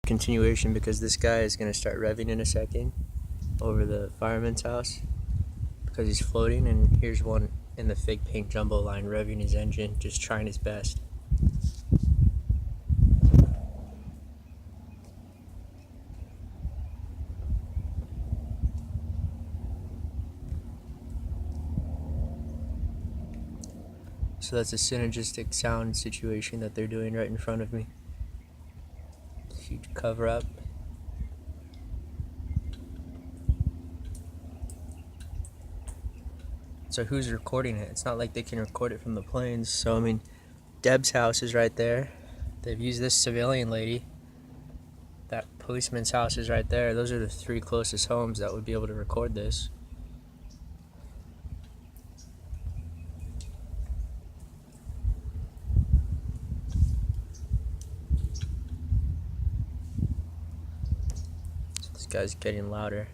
continuation because this guy is going to start revving in a second over the fireman's house because he's floating, and here's one in the fake paint jumbo line revving his engine, just trying his best. So that's a synergistic sound situation that they're doing right in front of me. Huge cover up. So who's recording it? It's not like they can record it from the planes. So I mean, Deb's house is right there. They've used this civilian lady. That policeman's house is right there. Those are the three closest homes that would be able to record this. So this guy's getting louder.